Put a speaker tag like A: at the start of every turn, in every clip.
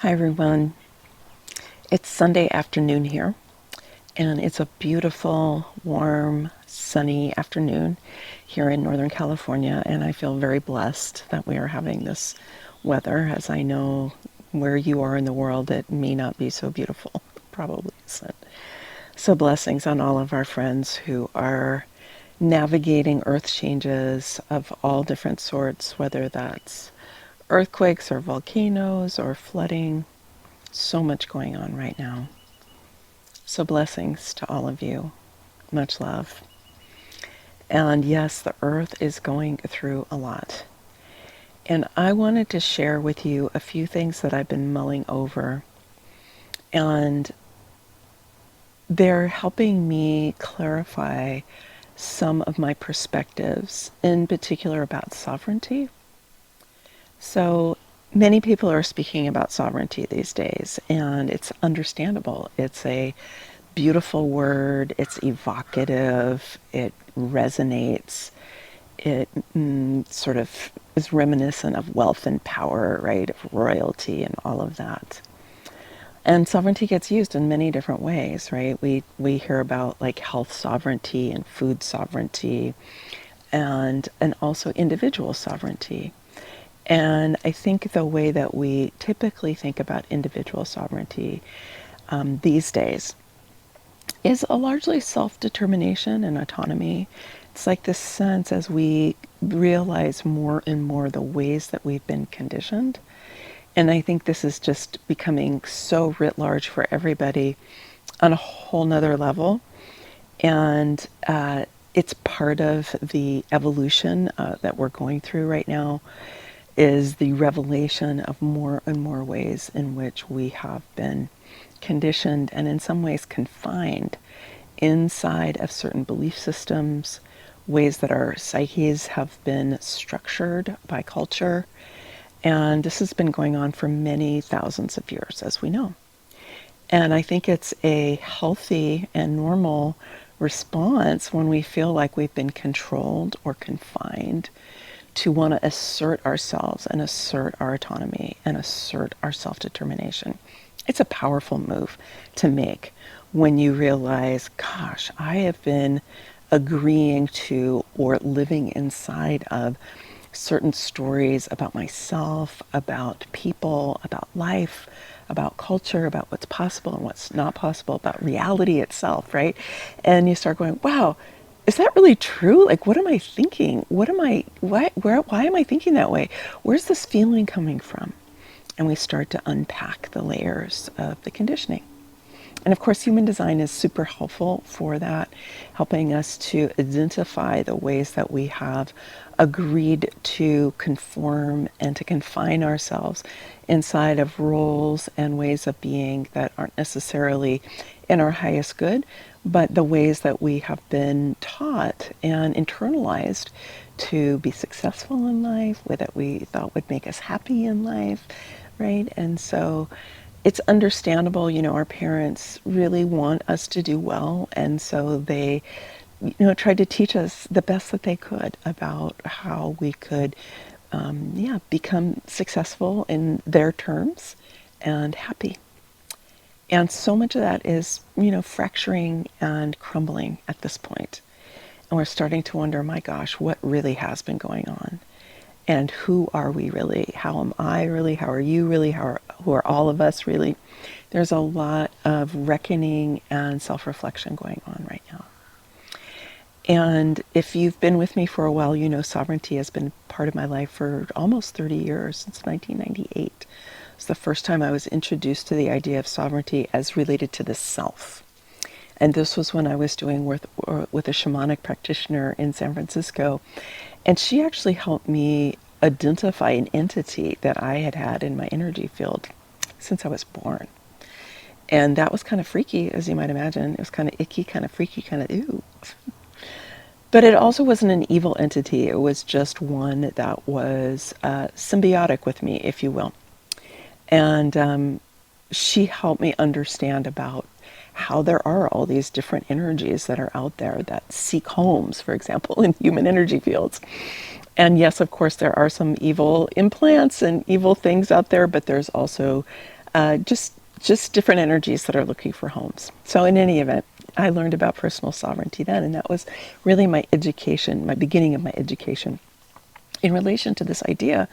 A: Hi everyone. It's Sunday afternoon here, and it's a beautiful, warm, sunny afternoon here in Northern California, and I feel very blessed that we are having this weather, as I know where you are in the world it may not be so beautiful. Probably isn't. So blessings on all of our friends who are navigating earth changes of all different sorts, whether that's earthquakes or volcanoes or flooding. So much going on right now. So blessings to all of you. Much love. And yes, the earth is going through a lot. And I wanted to share with you a few things that I've been mulling over. And they're helping me clarify some of my perspectives, in particular about sovereignty. So many people are speaking about sovereignty these days, and it's understandable. It's a beautiful word, it's evocative, it resonates, it sort of is reminiscent of wealth and power, right? Of royalty and all of that. And sovereignty gets used in many different ways, right? We hear about like health sovereignty and food sovereignty and also individual sovereignty. And I think the way that we typically think about individual sovereignty these days is a largely self-determination and autonomy. It's like this sense as we realize more and more the ways that we've been conditioned. And I think this is just becoming so writ large for everybody on a whole nother level. And it's part of the evolution that we're going through right now, is the revelation of more and more ways in which we have been conditioned and in some ways confined inside of certain belief systems, ways that our psyches have been structured by culture. And this has been going on for many thousands of years, as we know. And I think it's a healthy and normal response when we feel like we've been controlled or confined to want to assert ourselves and assert our autonomy and assert our self-determination. It's a powerful move to make when you realize, gosh, I have been agreeing to or living inside of certain stories about myself, about people, about life, about culture, about what's possible and what's not possible, about reality itself, right? And you start going, wow, is that really true? Like, what am I thinking? Why am I thinking that way? Where's this feeling coming from? And we start to unpack the layers of the conditioning. And of course, human design is super helpful for that, helping us to identify the ways that we have agreed to conform and to confine ourselves inside of roles and ways of being that aren't necessarily in our highest good, but the ways that we have been taught and internalized to be successful in life, that we thought would make us happy in life, right? And so it's understandable, our parents really want us to do well, and so they, tried to teach us the best that they could about how we could, become successful in their terms and happy. And so much of that is, fracturing and crumbling at this point. And we're starting to wonder, my gosh, what really has been going on? And who are we really? How am I really? How are you really? Who are all of us really? There's a lot of reckoning and self-reflection going on right now. And if you've been with me for a while, sovereignty has been part of my life for almost 30 years, since 1998. It's the first time I was introduced to the idea of sovereignty as related to the self. And this was when I was doing with a shamanic practitioner in San Francisco. And she actually helped me identify an entity that I had had in my energy field since I was born. And that was kind of freaky, as you might imagine. It was kind of icky, kind of freaky, kind of ew. But it also wasn't an evil entity. It was just one that was symbiotic with me, if you will. And she helped me understand about how there are all these different energies that are out there that seek homes, for example, in human energy fields. And yes, of course, there are some evil implants and evil things out there, but there's also just different energies that are looking for homes. So in any event, I learned about personal sovereignty then, and that was really my education, my beginning of my education in relation to this idea,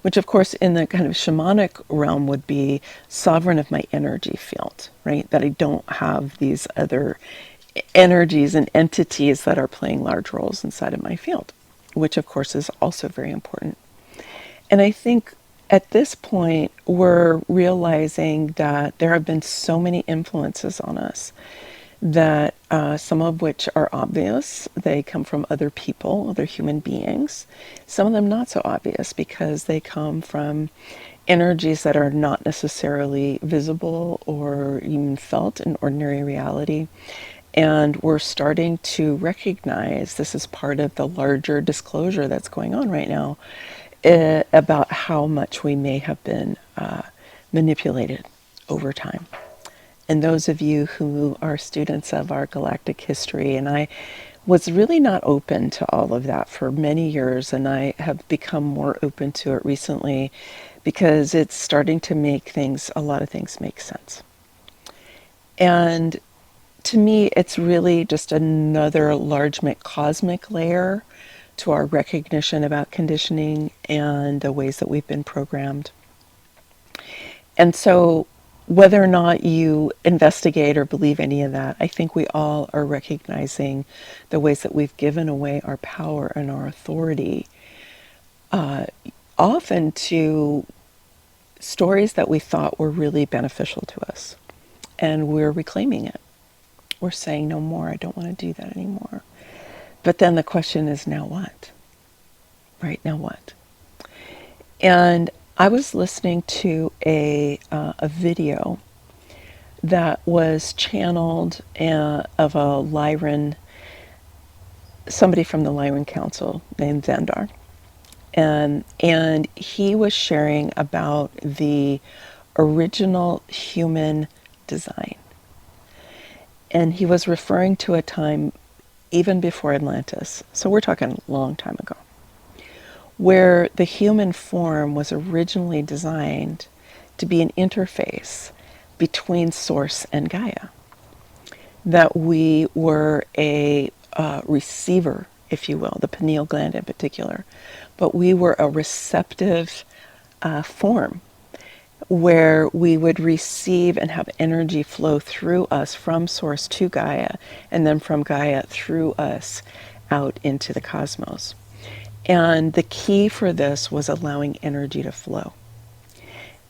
A: which of course in the kind of shamanic realm would be sovereign of my energy field, right? That I don't have these other energies and entities that are playing large roles inside of my field, which of course is also very important. And I think at this point, we're realizing that there have been so many influences on us that some of which are obvious. They come from other people, other human beings. Some of them not so obvious because they come from energies that are not necessarily visible or even felt in ordinary reality. And we're starting to recognize this is part of the larger disclosure that's going on right now about how much we may have been manipulated over time. And those of you who are students of our galactic history, and I was really not open to all of that for many years, and I have become more open to it recently because it's starting to make a lot of things make sense. And to me, it's really just another large cosmic layer to our recognition about conditioning and the ways that we've been programmed. And so whether or not you investigate or believe any of that, I think we all are recognizing the ways that we've given away our power and our authority, often to stories that we thought were really beneficial to us. And we're reclaiming it. We're saying, no more, I don't want to do that anymore. But then the question is, now what? Right, now what? And I was listening to a video that was channeled of a Lyran, somebody from the Lyran Council named Xandar. And he was sharing about the original human design. And he was referring to a time even before Atlantis. So we're talking a long time ago, where the human form was originally designed to be an interface between Source and Gaia. That we were a receiver, if you will, the pineal gland in particular, but we were a receptive form where we would receive and have energy flow through us from Source to Gaia, and then from Gaia through us out into the cosmos. And the key for this was allowing energy to flow.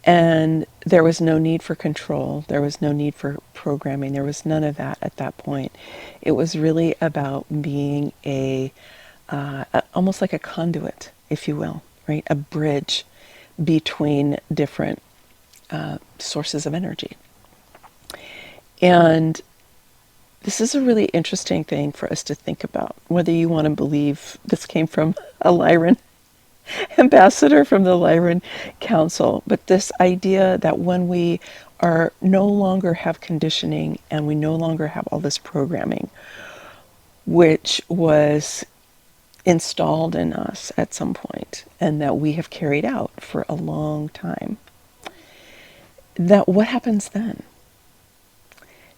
A: And there was no need for control. There was no need for programming. There was none of that at that point. It was really about being almost like a conduit, if you will, right? A bridge between different sources of energy. And this is a really interesting thing for us to think about, whether you want to believe this came from a Lyran ambassador from the Lyran Council, but this idea that when we are no longer have conditioning and we no longer have all this programming, which was installed in us at some point and that we have carried out for a long time, that what happens then?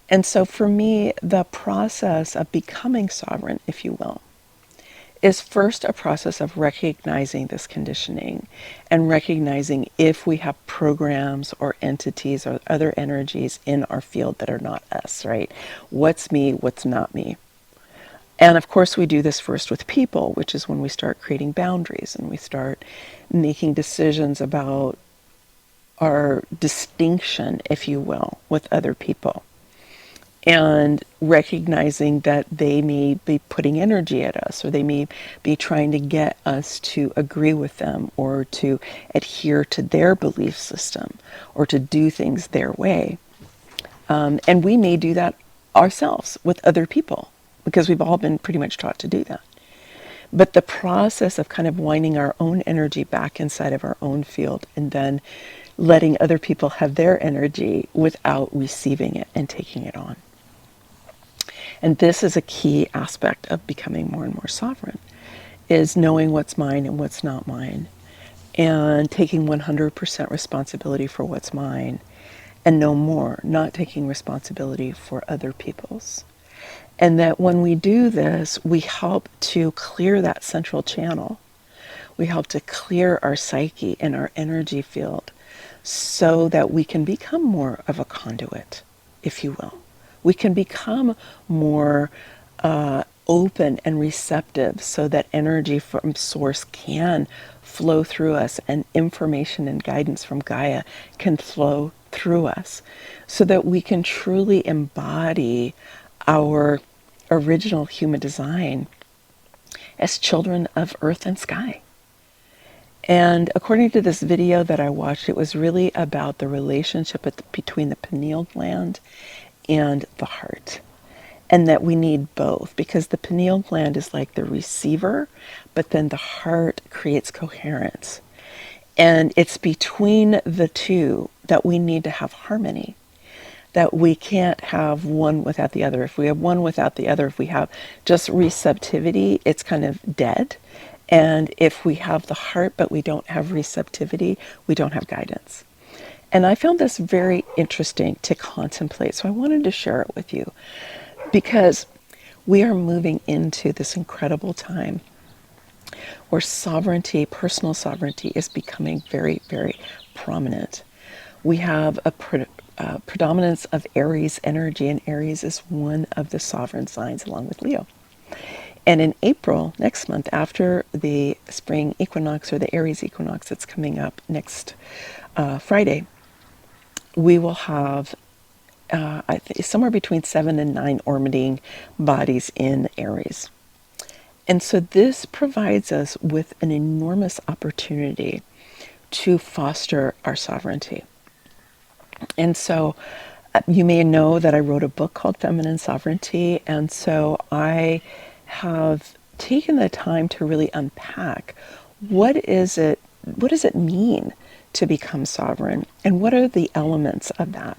A: And so for me, the process of becoming sovereign, if you will, is first a process of recognizing this conditioning and recognizing if we have programs or entities or other energies in our field that are not us, right? What's me, what's not me? And of course, we do this first with people, which is when we start creating boundaries and we start making decisions about our distinction, if you will, with other people. And recognizing that they may be putting energy at us, or they may be trying to get us to agree with them, or to adhere to their belief system, or to do things their way. And we may do that ourselves with other people, because we've all been pretty much taught to do that. But the process of kind of winding our own energy back inside of our own field, and then letting other people have their energy without receiving it and taking it on. And this is a key aspect of becoming more and more sovereign, is knowing what's mine and what's not mine, and taking 100% responsibility for what's mine, and no more, not taking responsibility for other people's. And that when we do this, we help to clear that central channel. We help to clear our psyche and our energy field so that we can become more of a conduit, if you will. We can become more open and receptive so that energy from Source can flow through us and information and guidance from Gaia can flow through us so that we can truly embody our original human design as children of earth and sky. And according to this video that I watched, it was really about the relationship between the pineal gland and the heart. And that we need both, because the pineal gland is like the receiver, but then the heart creates coherence. And it's between the two that we need to have harmony, that we can't have one without the other. If we have one without the other, if we have just receptivity, it's kind of dead. And if we have the heart but we don't have receptivity, we don't have guidance. And I found this very interesting to contemplate, so I wanted to share it with you, because we are moving into this incredible time where sovereignty, personal sovereignty, is becoming very, very prominent. We have a predominance of Aries energy, and Aries is one of the sovereign signs along with Leo. And in April, next month, after the spring equinox or the Aries equinox that's coming up next Friday, we will have somewhere between 7 and 9 orbiting bodies in Aries. And so this provides us with an enormous opportunity to foster our sovereignty. And so you may know that I wrote a book called Feminine Sovereignty, and so I have taken the time to really unpack what does it mean to become sovereign, and what are the elements of that.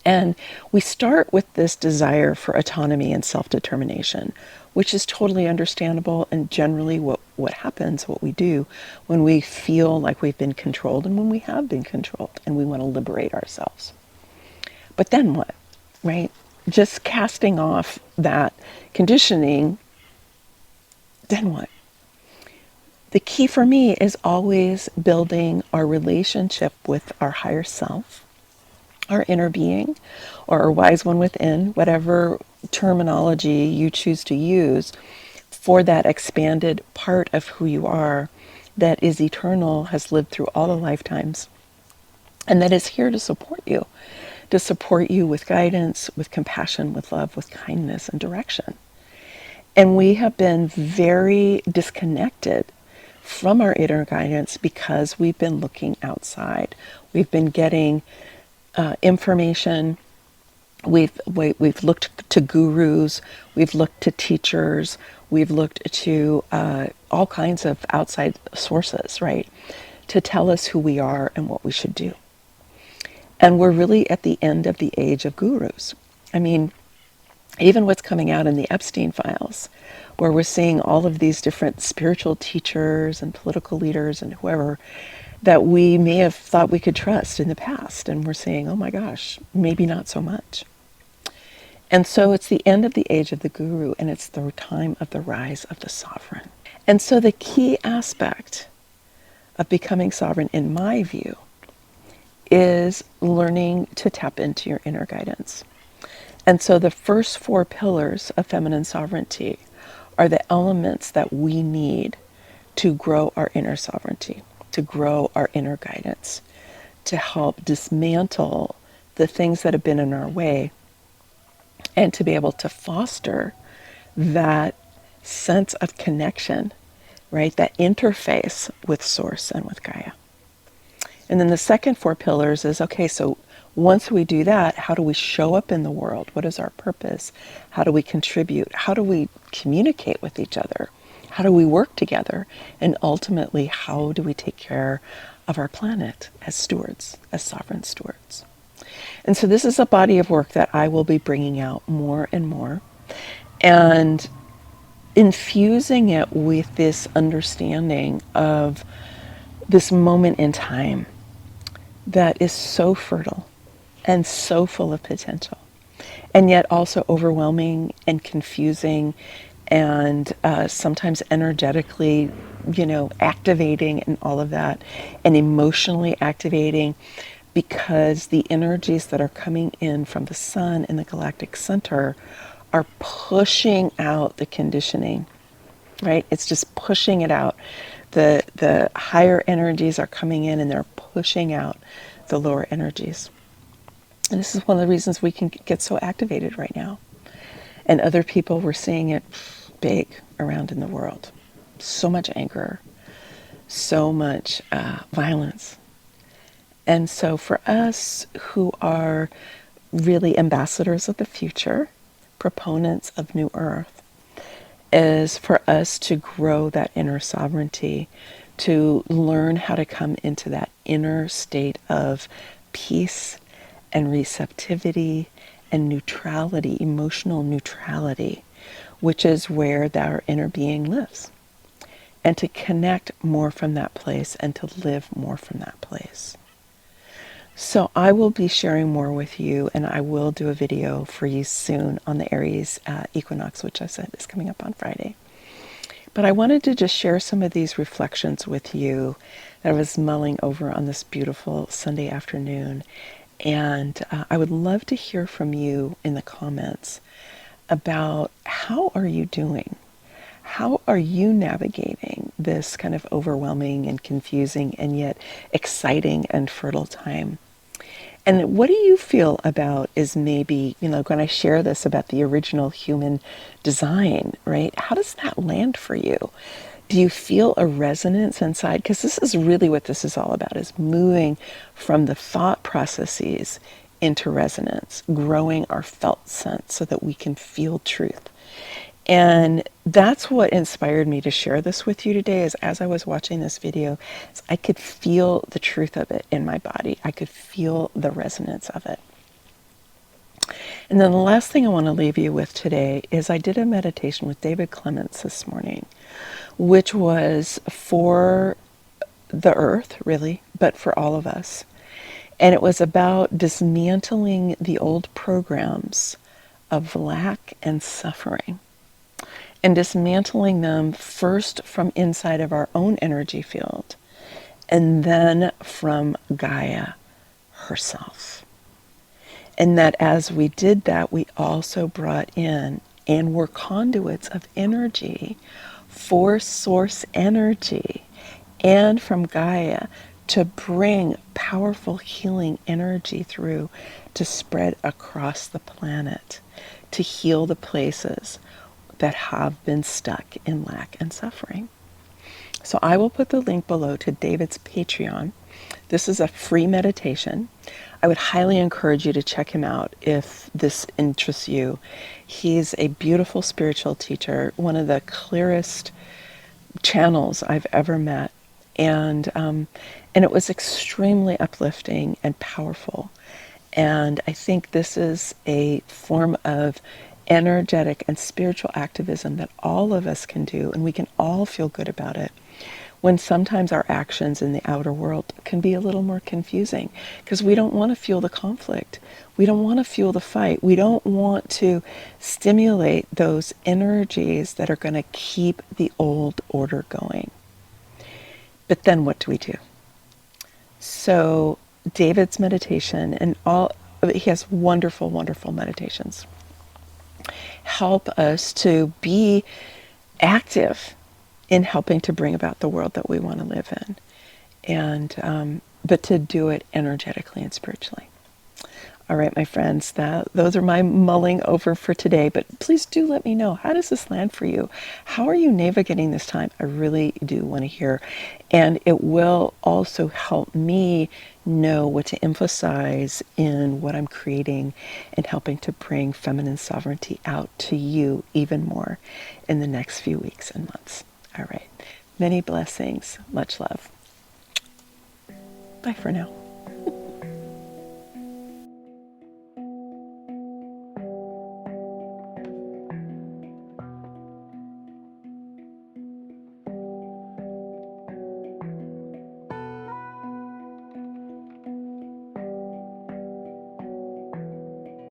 A: And we start with this desire for autonomy and self-determination, which is totally understandable, and generally what happens, what we do when we feel like we've been controlled and when we have been controlled and we want to liberate ourselves. But then what, right? Just casting off that conditioning, then what? The key for me is always building our relationship with our higher self, our inner being, or our wise one within, whatever terminology you choose to use for that expanded part of who you are that is eternal, has lived through all the lifetimes, and that is here to support you with guidance, with compassion, with love, with kindness and direction. And we have been very disconnected from our inner guidance because we've been looking outside. We've been getting information. We've looked to gurus. We've looked to teachers. We've looked to all kinds of outside sources, right, to tell us who we are and what we should do. And we're really at the end of the age of gurus. I mean, even what's coming out in the Epstein files, where we're seeing all of these different spiritual teachers and political leaders and whoever that we may have thought we could trust in the past. And we're saying, oh my gosh, maybe not so much. And so it's the end of the age of the guru, and it's the time of the rise of the sovereign. And so the key aspect of becoming sovereign, in my view, is learning to tap into your inner guidance. And so the first 4 pillars of feminine sovereignty are the elements that we need to grow our inner sovereignty, to grow our inner guidance, to help dismantle the things that have been in our way, and to be able to foster that sense of connection, right? That interface with Source and with Gaia. And then the second 4 pillars is, okay, so once we do that, how do we show up in the world? What is our purpose? How do we contribute? How do we communicate with each other? How do we work together? And ultimately, how do we take care of our planet as stewards, as sovereign stewards? And so this is a body of work that I will be bringing out more and more, and infusing it with this understanding of this moment in time that is so fertile. and so full of potential, and yet also overwhelming and confusing, and sometimes energetically, activating and all of that, and emotionally activating, because the energies that are coming in from the sun in the galactic center are pushing out the conditioning, right? It's just pushing it out. The higher energies are coming in and they're pushing out the lower energies. And this is one of the reasons we can get so activated right now. And other people, we're seeing it big around in the world. So much anger, so much violence. And so for us who are really ambassadors of the future, proponents of New Earth, is for us to grow that inner sovereignty, to learn how to come into that inner state of peace and receptivity and neutrality, emotional neutrality, which is where our inner being lives. And to connect more from that place and to live more from that place. So I will be sharing more with you, and I will do a video for you soon on the Aries equinox, which I said is coming up on Friday. But I wanted to just share some of these reflections with you that I was mulling over on this beautiful Sunday afternoon. And I would love to hear from you in the comments about how are you doing? How are you navigating this kind of overwhelming and confusing and yet exciting and fertile time? And what do you feel about is maybe, when I share this about the original human design, right? How does that land for you? Do you feel a resonance inside? Because this is really what this is all about, is moving from the thought processes into resonance, growing our felt sense so that we can feel truth. And that's what inspired me to share this with you today, is as I was watching this video, I could feel the truth of it in my body. I could feel the resonance of it. And then the last thing I want to leave you with today is I did a meditation with David Clements this morning, which was for the earth, really, but for all of us. And it was about dismantling the old programs of lack and suffering, and dismantling them first from inside of our own energy field, and then from Gaia herself. And that as we did that, we also brought in and were conduits of energy for source energy and from Gaia to bring powerful healing energy through to spread across the planet, to heal the places that have been stuck in lack and suffering. So I will put the link below to David's Patreon. This is a free meditation. I would highly encourage you to check him out if this interests you. He's a beautiful spiritual teacher, one of the clearest channels I've ever met. And it was extremely uplifting and powerful. And I think this is a form of energetic and spiritual activism that all of us can do, and we can all feel good about it, when sometimes our actions in the outer world can be a little more confusing, because we don't want to fuel the conflict. We don't want to fuel the fight. We don't want to stimulate those energies that are going to keep the old order going. But then what do we do? So David's meditation, and he has wonderful, wonderful meditations, help us to be active in helping to bring about the world that we want to live in, and but to do it energetically and spiritually. All right, my friends, those are my mulling over for today, but please do let me know, how does this land for you? How are you navigating this time? I really do want to hear. And it will also help me know what to emphasize in what I'm creating and helping to bring feminine sovereignty out to you even more in the next few weeks and months. All right. Many blessings. Much love. Bye for now.